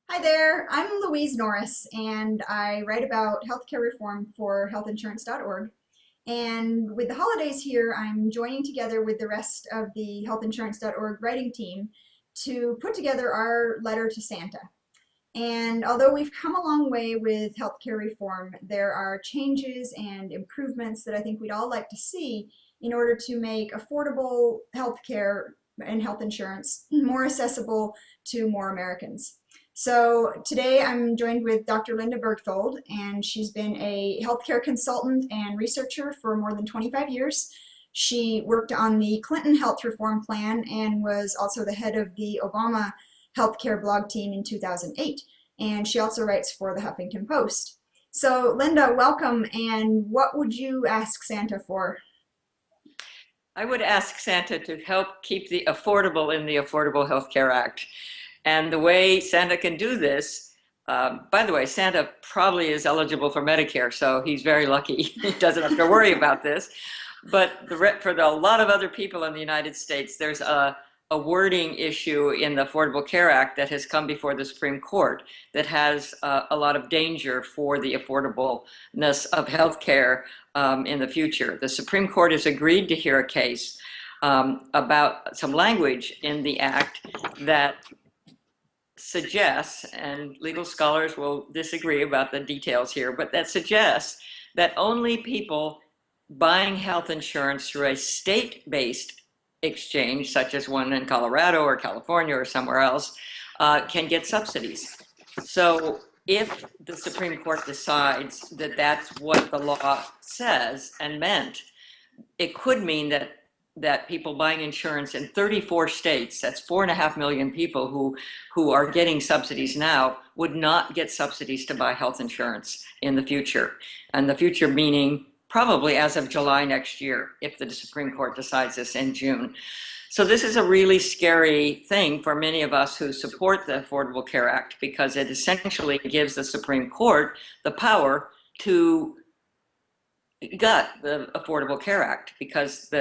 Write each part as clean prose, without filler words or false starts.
Hi there, I'm Louise Norris, and I write about healthcare reform for healthinsurance.org. And with the holidays here, I'm joining together with the rest of the healthinsurance.org writing team to put together our letter to Santa. And although we've come a long way with healthcare reform, there are changes and improvements that I think we'd all like to see in order to make affordable healthcare and health insurance more accessible to more Americans. So today I'm joined with Dr. Linda Bergthold, and she's been a healthcare consultant and researcher for more than 25 years. She worked on the Clinton health reform plan and was also the head of the Obama healthcare blog team in 2008. And she also writes for the Huffington Post. So Linda, welcome. And what would you ask Santa for? I would ask Santa to help keep the affordable in the Affordable Health Care Act. And the way Santa can do this, by the way, Santa probably is eligible for Medicare, so he's very lucky. He doesn't have to worry about this. But for a lot of other people in the United States, there's a wording issue in the Affordable Care Act that has come before the Supreme Court that has a lot of danger for the affordableness of health care in the future. The Supreme Court has agreed to hear a case about some language in the act that suggests, and legal scholars will disagree about the details here, but that suggests that only people buying health insurance through a state-based exchange, such as one in Colorado or California or somewhere else, can get subsidies. So if the Supreme Court decides that that's what the law says and meant, it could mean that people buying insurance in 34 states, that's 4.5 million people who are getting subsidies now, would not get subsidies to buy health insurance in the future. And the future meaning probably as of July next year, if the Supreme Court decides this in June. So this is a really scary thing for many of us who support the Affordable Care Act, because it essentially gives the Supreme Court the power to gut the Affordable Care Act, because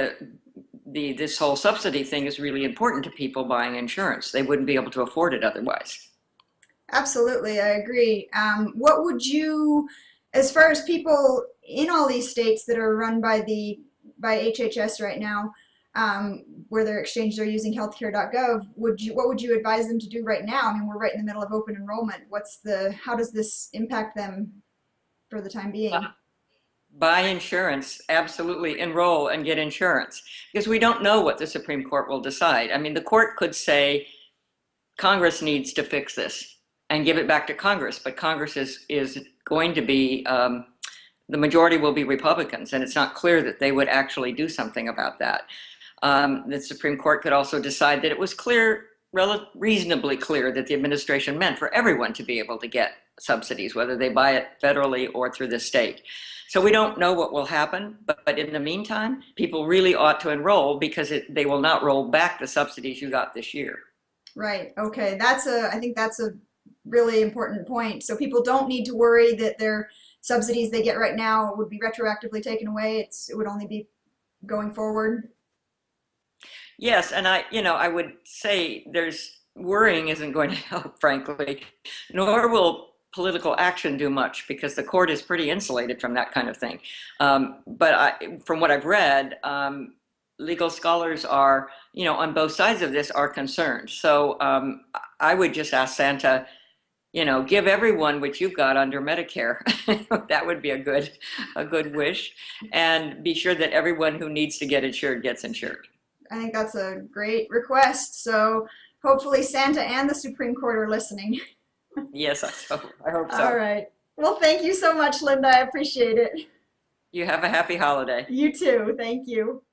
this whole subsidy thing is really important to people buying insurance. They wouldn't be able to afford it otherwise. Absolutely, I agree. What would you, as far as people in all these states that are run by HHS right now, where their exchanges are using healthcare.gov, what would you advise them to do right now? I mean, we're right in the middle of open enrollment. How does this impact them for the time being? Buy insurance, absolutely enroll and get insurance, because we don't know what the Supreme Court will decide. I mean, the court could say Congress needs to fix this and give it back to Congress, but Congress is going to be, the majority will be Republicans, and it's not clear that they would actually do something about that. The Supreme Court could also decide that it was reasonably clear that the administration meant for everyone to be able to get subsidies, whether they buy it federally or through the state. So we don't know what will happen, but in the meantime, people really ought to enroll, because they will not roll back the subsidies you got this year. Right. Okay. I think that's a really important point. So people don't need to worry that their subsidies they get right now would be retroactively taken away. It would only be going forward. Yes, and I would say worrying isn't going to help, frankly, nor will political action do much, because the court is pretty insulated from that kind of thing. But from what I've read, legal scholars are, on both sides of this, are concerned. So I would just ask Santa, give everyone what you've got under Medicare. That would be a good wish, and be sure that everyone who needs to get insured gets insured. I think that's a great request. So hopefully Santa and the Supreme Court are listening. Yes, I hope so. All right. Well, thank you so much, Linda. I appreciate it. You have a happy holiday. You too. Thank you.